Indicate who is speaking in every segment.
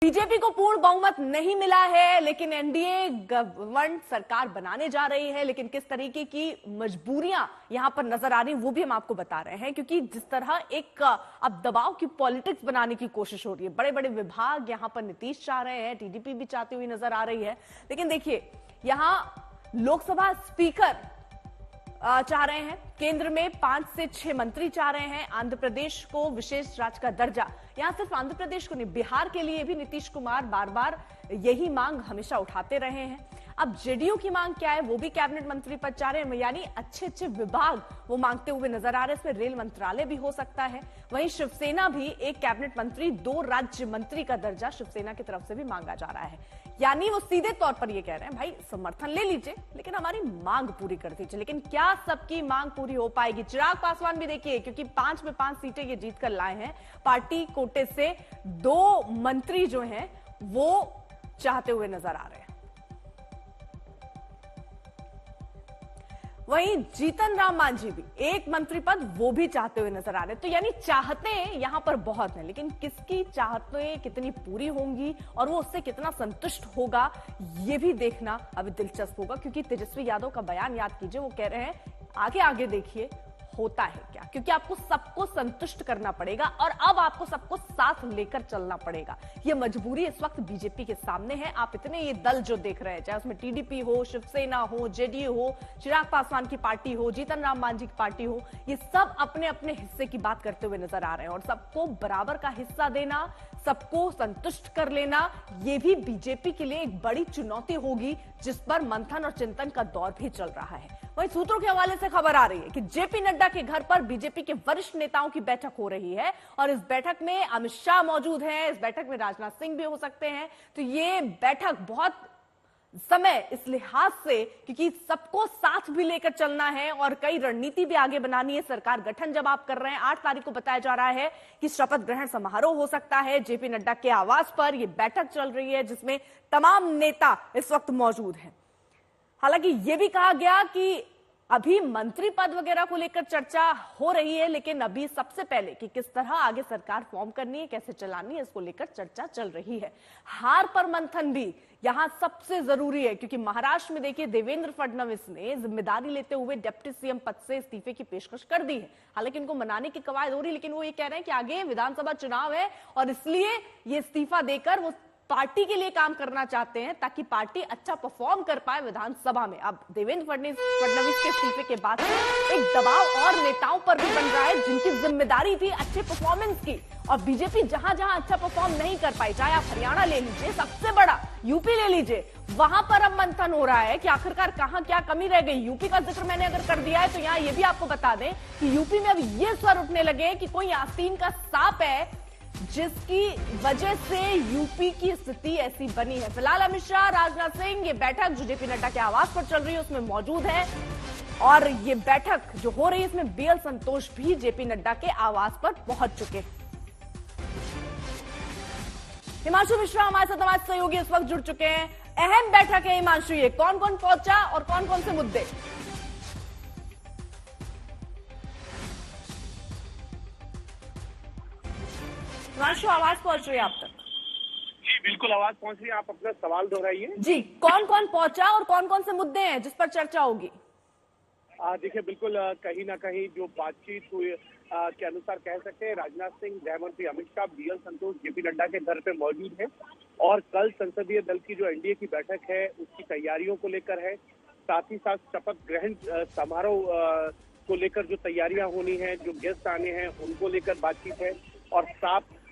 Speaker 1: BJP को पूर्ण बहुमत नहीं मिला है, लेकिन एनडीए गवर्नमेंट सरकार बनाने जा रही है। लेकिन किस तरीके की मजबूरियां यहां पर नजर आ रही वो भी हम आपको बता रहे हैं, क्योंकि जिस तरह एक अब दबाव की पॉलिटिक्स बनाने की कोशिश हो रही है, बड़े बड़े विभाग यहां पर नीतीश चाह रहे हैं, टीडीपी भी चाहती हुई नजर आ रही है। लेकिन देखिए, यहां लोकसभा स्पीकर चाह रहे हैं, केंद्र में 5 से 6 मंत्री चाह रहे हैं, आंध्र प्रदेश को विशेष राज्य का दर्जा। यहां सिर्फ आंध्र प्रदेश को नहीं, बिहार के लिए भी नीतीश कुमार बार बार यही मांग हमेशा उठाते रहे हैं। अब जेडीयू की मांग क्या है, वो भी कैबिनेट मंत्री पद चाह रहे हैं, यानी अच्छे अच्छे विभाग वो मांगते हुए नजर आ रहे हैं। इसमें रेल मंत्रालय भी हो सकता है। वहीं शिवसेना भी एक कैबिनेट मंत्री, 2 राज्य मंत्री का दर्जा शिवसेना की तरफ से भी मांगा जा रहा है। यानी वो सीधे तौर पर ये कह रहे हैं, भाई समर्थन ले लीजिए लेकिन हमारी मांग पूरी कर दीजिए। लेकिन क्या सबकी मांग पूरी हो पाएगी? चिराग पासवान भी देखिए, क्योंकि 5 में 5 सीटें ये जीत कर लाए हैं, पार्टी कोटे से 2 मंत्री जो हैं वो चाहते हुए नजर आ रहे हैं। वहीं जीतन राम मांझी भी एक मंत्री पद वो भी चाहते हुए नजर आ रहे हैं। तो यानी चाहते यहां पर बहुत हैं, लेकिन किसकी चाहतें कितनी पूरी होंगी और वो उससे कितना संतुष्ट होगा, ये भी देखना अभी दिलचस्प होगा। क्योंकि तेजस्वी यादव का बयान याद कीजिए, वो कह रहे हैं आगे आगे देखिए होता है क्या, क्योंकि आपको सबको संतुष्ट करना पड़ेगा और अब आपको सबको साथ लेकर चलना पड़ेगा। यह मजबूरी इस वक्त बीजेपी के सामने है। आप इतने ये दल जो देख रहे हैं, चाहे उसमें टीडीपी हो, शिवसेना हो, जेडीयू हो, चिराग पासवान की पार्टी हो, जीतन राम मांझी की पार्टी हो, ये सब अपने अपने हिस्से की बात करते हुए नजर आ रहे हैं। और सबको बराबर का हिस्सा देना, सबको संतुष्ट कर लेना, यह भी बीजेपी के लिए एक बड़ी चुनौती होगी, जिस पर मंथन और चिंतन का दौर भी चल रहा है। वहीं सूत्रों के हवाले से खबर आ रही है कि जेपी नड्डा के घर पर बीजेपी के वरिष्ठ नेताओं की बैठक हो रही है और इस बैठक में अमित शाह मौजूद हैं, इस बैठक में राजनाथ सिंह भी हो सकते हैं। तो ये बैठक बहुत समय इस लिहाज से, क्योंकि सबको साथ भी लेकर चलना है और कई रणनीति भी आगे बनानी है। सरकार गठन जब आप कर रहे हैं, 8 तारीख को बताया जा रहा है कि शपथ ग्रहण समारोह हो सकता है जेपी नड्डा के आवास पर। यह बैठक चल रही है जिसमें तमाम नेता इस वक्त मौजूद हैं। हालांकि यह भी कहा गया कि अभी मंत्री पद वगैरह को लेकर चर्चा हो रही है, लेकिन अभी सबसे पहले कि किस तरह आगे सरकार फॉर्म करनी है, कैसे चलानी है, इसको लेकर चर्चा चल रही है। हार पर मंथन भी यहां सबसे जरूरी है, क्योंकि महाराष्ट्र में देखिए देवेंद्र फडणवीस ने जिम्मेदारी लेते हुए डिप्टी सीएम पद से इस्तीफे की पेशकश कर दी है। हालांकि उनको मनाने की कवायद हो रही है, लेकिन वो ये कह रहे हैं कि आगे विधानसभा चुनाव है और इसलिए ये इस्तीफा देकर वो पार्टी के लिए काम करना चाहते हैं, ताकि पार्टी अच्छा परफॉर्म कर पाए विधानसभा में। अब देवेंद्र फडणवीस के इस्तीफे के बाद एक दबाव और नेताओं पर भी बन रहा है, जिनकी जिम्मेदारी थी अच्छे परफॉर्मेंस की। और बीजेपी जहां जहां अच्छा परफॉर्म नहीं कर पाई, चाहे आप हरियाणा ले लीजिए, सबसे बड़ा यूपी ले लीजिए, वहां पर अब मंथन हो रहा है कि आखिरकार कहां क्या कमी रह गई। यूपी का जिक्र मैंने अगर कर दिया है तो यहां ये भी आपको बता दें कि यूपी में अब ये स्वर उठने लगे कि कोई आस्तीन का सांप है, जिसकी वजह से यूपी की स्थिति ऐसी बनी है। फिलहाल अमित शाह, राजनाथ सिंह, ये बैठक जो जेपी नड्डा के आवास पर चल रही है उसमें मौजूद है। और ये बैठक जो हो रही है इसमें बीएल संतोष भी जेपी नड्डा के आवास पर पहुंच चुके हैं। हिमांशु मिश्रा हमारे साथ हमारे सहयोगी इस वक्त जुड़ चुके हैं। अहम बैठक है हिमांशु, ये कौन कौन पहुंचा और कौन कौन से मुद्दे? हिमांशु, आवाज पहुंच रही है आप तक?
Speaker 2: जी बिल्कुल, आवाज पहुंच रही है। आप अपना सवाल दोहराइए।
Speaker 1: जी, कौन कौन पहुंचा और कौन कौन से मुद्दे हैं जिस पर चर्चा होगी?
Speaker 2: देखिए बिल्कुल, कहीं ना कहीं जो बातचीत हुई के अनुसार कह सकते हैं, राजनाथ सिंह, गृह मंत्री अमित शाह, बीएल संतोष जेपी नड्डा के घर पे मौजूद हैं और कल संसदीय दल की जो एनडीए की बैठक है उसकी तैयारियों को लेकर है। साथ ही साथ शपथ ग्रहण समारोह को लेकर जो तैयारियां होनी है, जो गेस्ट आने हैं उनको लेकर बातचीत है। और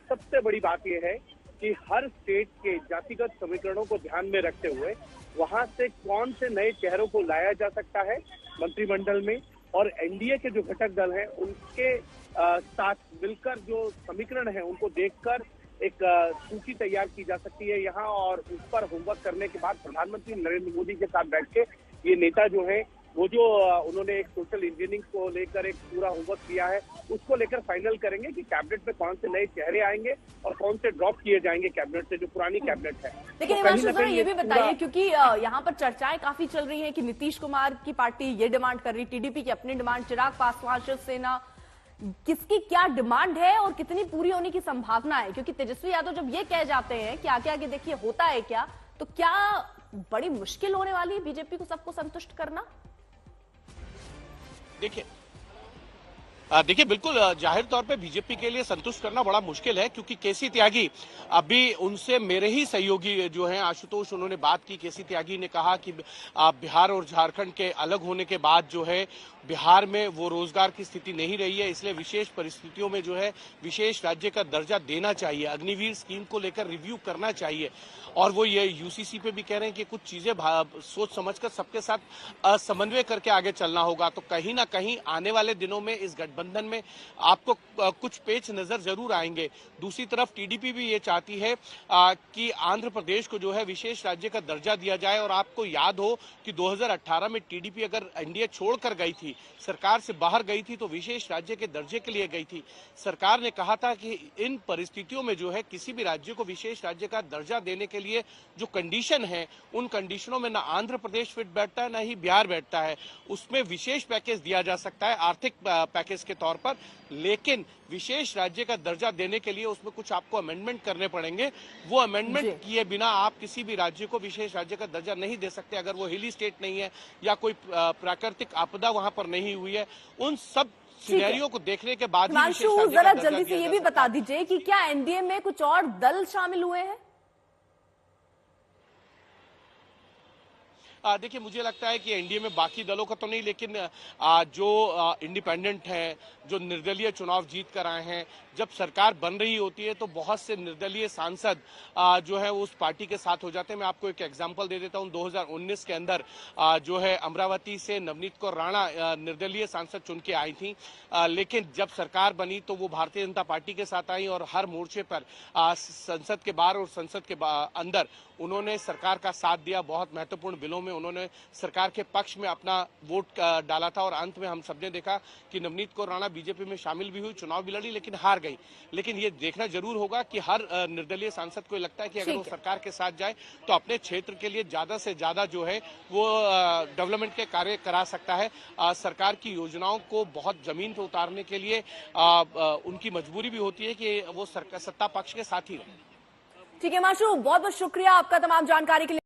Speaker 2: सबसे बड़ी बात यह है कि हर स्टेट के जातिगत समीकरणों को ध्यान में रखते हुए वहां से कौन से नए चेहरों को लाया जा सकता है मंत्रिमंडल में, और एनडीए के जो घटक दल हैं उनके साथ मिलकर जो समीकरण है उनको देखकर एक सूची तैयार की जा सकती है यहाँ। और उस पर होमवर्क करने के बाद प्रधानमंत्री नरेंद्र मोदी के साथ बैठ के ये नेता जो है वो जो उन्होंने एक सोशल इंजीनियरिंग को लेकर एक पूरा होमवर्क किया है उसको लेकर फाइनल करेंगे कि कैबिनेट में कौन से नए चेहरे आएंगे और कौन से ड्रॉप किए जाएंगे कैबिनेट से, जो पुरानी कैबिनेट है।
Speaker 1: लेकिन हिमांशु जरा ये भी बताइए, क्योंकि यहाँ पर चर्चाएं काफी चल रही हैं कि नीतीश कुमार की पार्टी ये डिमांड कर रही, टीडीपी की अपनी डिमांड, चिराग पासवान, शिवसेना, किसकी क्या डिमांड है और कितनी पूरी होने की संभावना है? क्योंकि तेजस्वी यादव जब ये कह जाते हैं कि आगे आगे देखिए होता है क्या, तो क्या बड़ी मुश्किल होने वाली है बीजेपी को सबको संतुष्ट करना?
Speaker 3: देखिए बिल्कुल जाहिर तौर पे बीजेपी के लिए संतुष्ट करना बड़ा मुश्किल है, क्योंकि केसी त्यागी अभी उनसे मेरे ही सहयोगी जो हैं आशुतोष, उन्होंने बात की। केसी त्यागी ने कहा कि बिहार और झारखंड के अलग होने के बाद जो है बिहार में वो रोजगार की स्थिति नहीं रही है, इसलिए विशेष परिस्थितियों में जो है विशेष राज्य का दर्जा देना चाहिए, अग्निवीर स्कीम को लेकर रिव्यू करना चाहिए। और वो ये यूसीसी पे भी कह रहे हैं कि कुछ चीजें सोच समझकर सबके साथ समन्वय करके आगे चलना होगा। तो कहीं ना कहीं आने वाले दिनों में इस गठबंधन में आपको कुछ पेच नजर जरूर आएंगे। दूसरी तरफ टीडीपी भी ये चाहती है कि आंध्र प्रदेश को जो है विशेष राज्य का दर्जा दिया जाए। और आपको याद हो कि 2018 में टीडीपी अगर एनडीए छोड़कर गई थी, सरकार से बाहर गई थी, तो विशेष राज्य के दर्जे के लिए गई थी। सरकार ने कहा था कि इन परिस्थितियों में जो है किसी भी राज्य को विशेष राज्य का दर्जा देने के लिए जो कंडीशन है, उन कंडीशनों में ना आंध्र प्रदेश फिट बैठता है, ना ही बिहार बैठता है। उसमें विशेष पैकेज दिया जा सकता है आर्थिक पैकेज के तौर पर, लेकिन विशेष राज्य का दर्जा देने के लिए उसमें कुछ आपको अमेंडमेंट करने पड़ेंगे। वो अमेंडमेंट किए बिना आप किसी भी राज्य को विशेष राज्य का दर्जा नहीं दे सकते अगर वो हिली स्टेट नहीं है या कोई प्राकृतिक आपदा वहां पर नहीं हुई है। उन सब सिनेरियो को देखने के बाद ही विशेष राज्य का
Speaker 1: जरा
Speaker 3: दर्जा
Speaker 1: जल्दी से ये भी बता दीजिए कि क्या एनडीए में कुछ और दल शामिल हुए हैं?
Speaker 3: देखिए मुझे लगता है कि एनडीए में बाकी दलों का तो नहीं, लेकिन जो इंडिपेंडेंट हैं, जो निर्दलीय चुनाव जीत कर आए हैं, जब सरकार बन रही होती है तो बहुत से निर्दलीय सांसद जो है उस पार्टी के साथ हो जाते हैं। मैं आपको एक एग्जांपल दे देता हूं। 2019 के अंदर जो है अमरावती से नवनीत कौर राणा निर्दलीय सांसद चुन के आई थी, लेकिन जब सरकार बनी तो वो भारतीय जनता पार्टी के साथ आई और हर मोर्चे पर संसद के बाहर और संसद के अंदर उन्होंने सरकार का साथ दिया। बहुत महत्वपूर्ण बिलों में उन्होंने सरकार के पक्ष में अपना वोट डाला था और अंत में हम सबने देखा कि नवनीत कौर राणा बीजेपी में शामिल भी हुई, चुनाव भी लड़ी, लेकिन हार गई। लेकिन ये देखना जरूर होगा कि हर निर्दलीय सांसद को लगता है कि अगर वो सरकार के साथ जाए तो अपने क्षेत्र के लिए ज्यादा से ज्यादा जो है वो डेवलपमेंट के कार्य करा सकता है। सरकार की योजनाओं को बहुत जमीन पर उतारने के लिए उनकी मजबूरी भी होती है कि वो सत्ता पक्ष के साथ ही रहे।
Speaker 1: ठीक है माशू, बहुत बहुत शुक्रिया आपका तमाम जानकारी के लिए।